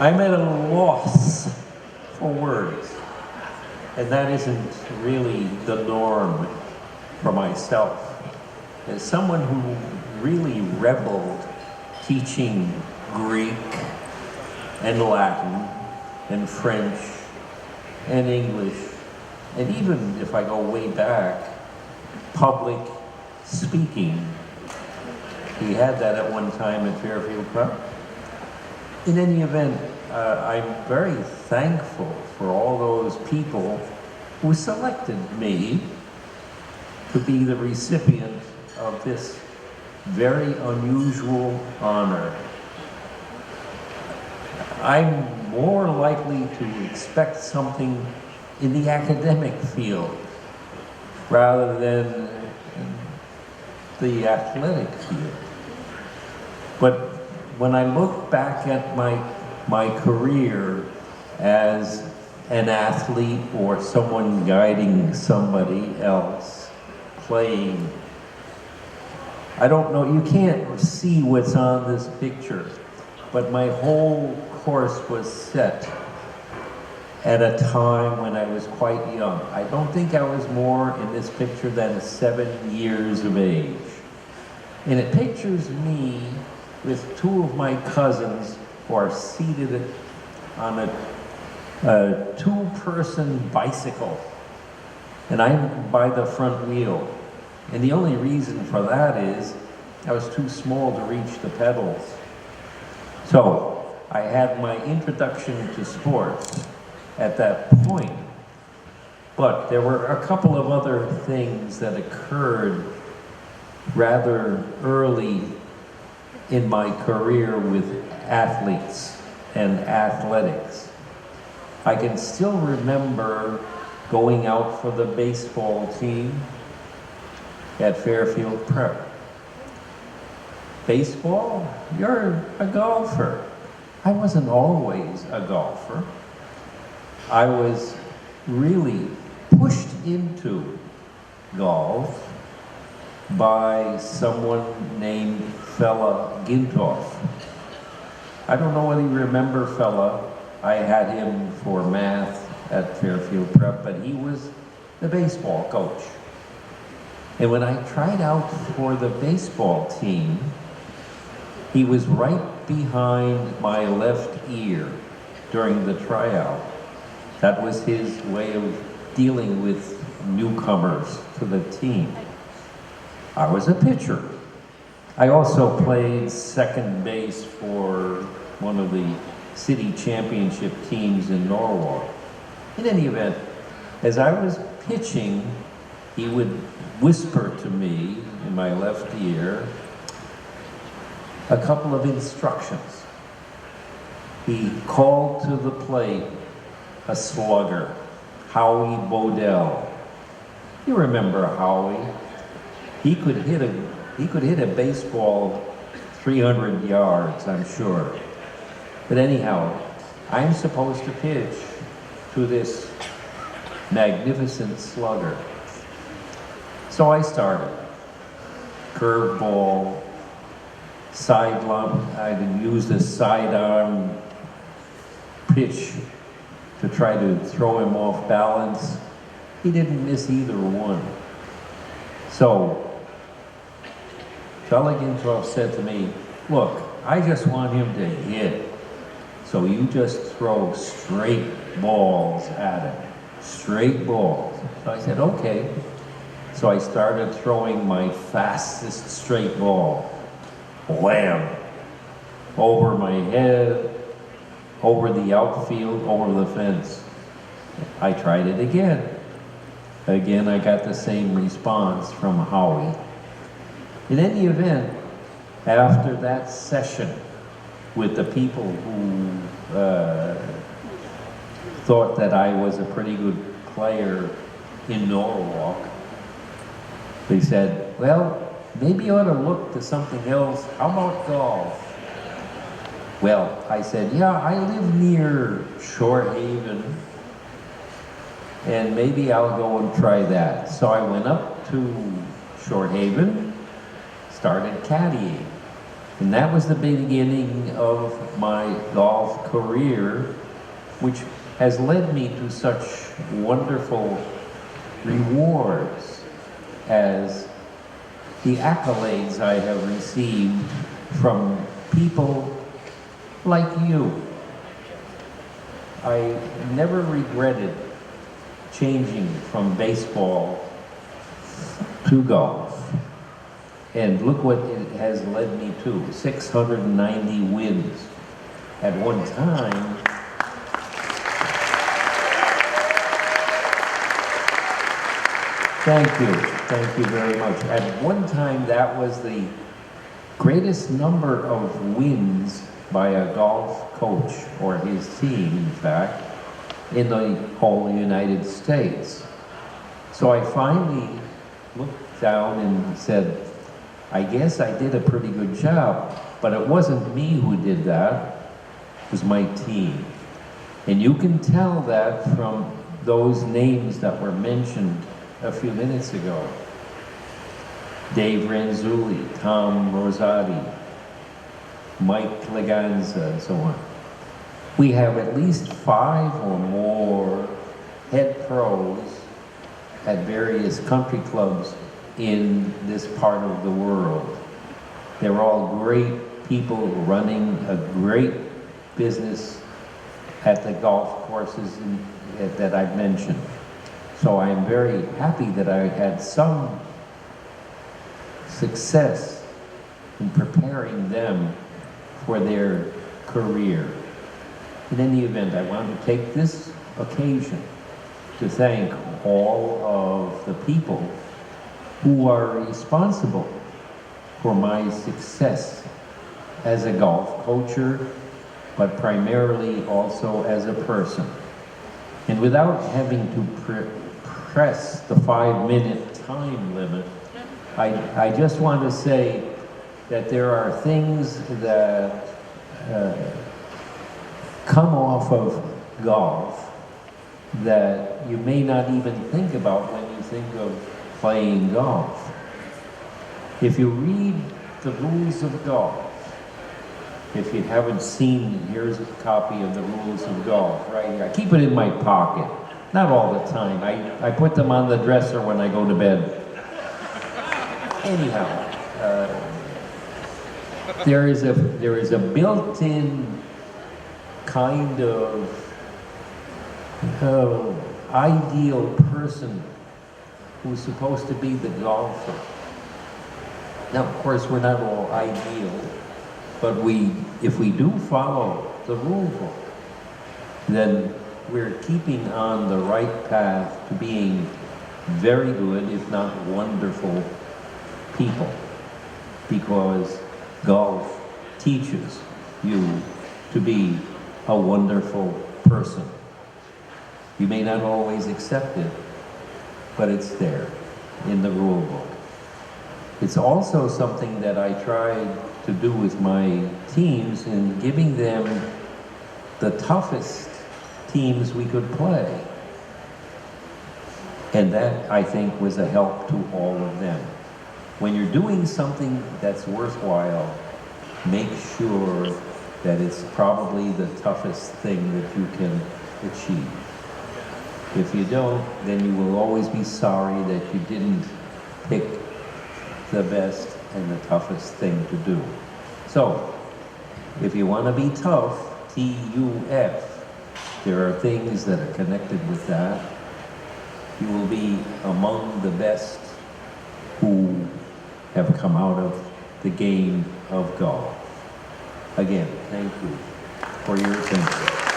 I'm at a loss for words, and that isn't really the norm for myself. As someone who really rebelled teaching Greek and Latin and French and English, and even if I go way back, public speaking. We had that at one time at Fairfield Prep. In any event, I'm very thankful for all those people who selected me to be the recipient of this very unusual honor. I'm more likely to expect something in the academic field rather than the athletic field. But when I look back at my career as an athlete or someone guiding somebody else, playing, I don't know, you can't see what's on this picture, but my whole course was set at a time when I was quite young. I don't think I was more in this picture than 7 years of age. And it pictures me with two of my cousins who are seated on a two-person bicycle, and I'm by the front wheel. And the only reason for that is I was too small to reach the pedals. So I had my introduction to sports at that point. But there were a couple of other things that occurred rather early in my career with athletes and athletics. I can still remember going out for the baseball team at Fairfield Prep. Baseball? You're a golfer. I wasn't always a golfer. I was really pushed into golf by someone named Fella Gintoff. I don't know whether you remember Fella. I had him for math at Fairfield Prep, but he was the baseball coach. And when I tried out for the baseball team, he was right behind my left ear during the tryout. That was his way of dealing with newcomers to the team. I was a pitcher. I also played second base for one of the city championship teams in Norwalk. In any event, as I was pitching, he would whisper to me in my left ear a couple of instructions. He called to the plate a slugger, Howie Bodell. You remember Howie? He could hit a baseball 300 yards, I'm sure. But anyhow, I'm supposed to pitch to this magnificent slugger. So I started. Curveball, sideline, I used a sidearm pitch to try to throw him off balance. He didn't miss either one. So Fella Gintoff said to me, look, I just want him to hit. So you just throw straight balls at him. Straight balls. So I said, okay. So I started throwing my fastest straight ball. Wham! Over my head, over the outfield, over the fence. I tried it again. Again, I got the same response from Howie. In any event, after that session with the people who thought that I was a pretty good player in Norwalk, they said, well, maybe you ought to look to something else. How about golf? Well, I said, yeah, I live near Shore Haven, and maybe I'll go and try that. So I went up to Shore Haven, started caddying. And that was the beginning of my golf career, which has led me to such wonderful rewards as the accolades I have received from people like you. I never regretted changing from baseball to golf. And look what it has led me to, 690 wins. At one time, thank you very much. At one time, that was the greatest number of wins by a golf coach, or his team, in fact, in the whole United States. So I finally looked down and said, I guess I did a pretty good job, but it wasn't me who did that, it was my team. And you can tell that from those names that were mentioned a few minutes ago. Dave Ranzulli, Tom Rosati, Mike Leganza, and so on. We have at least 5 or more head pros at various country clubs in this part of the world. They're all great people running a great business at the golf courses that I've mentioned. So I am very happy that I had some success in preparing them for their career. In any event, I want to take this occasion to thank all of the people who are responsible for my success as a golf coacher, but primarily also as a person. And without having to press the 5-minute time limit, I just want to say that there are things that come off of golf that you may not even think about when you think of playing golf. If you read the rules of golf, if you haven't seen, here's a copy of the rules of golf right here. I keep it in my pocket, not all the time. I put them on the dresser when I go to bed. Anyhow, there is a built-in kind of ideal person who's supposed to be the golfer. Now, of course, we're not all ideal, but if we do follow the rule book, then we're keeping on the right path to being very good, if not wonderful, people, because golf teaches you to be a wonderful person. You may not always accept it, but it's there in the rule book. It's also something that I tried to do with my teams in giving them the toughest teams we could play. And that, I think, was a help to all of them. When you're doing something that's worthwhile, make sure that it's probably the toughest thing that you can achieve. If you don't, then you will always be sorry that you didn't pick the best and the toughest thing to do. So, if you want to be tough, T-U-F, there are things that are connected with that. You will be among the best who have come out of the game of golf. Again, thank you for your attention.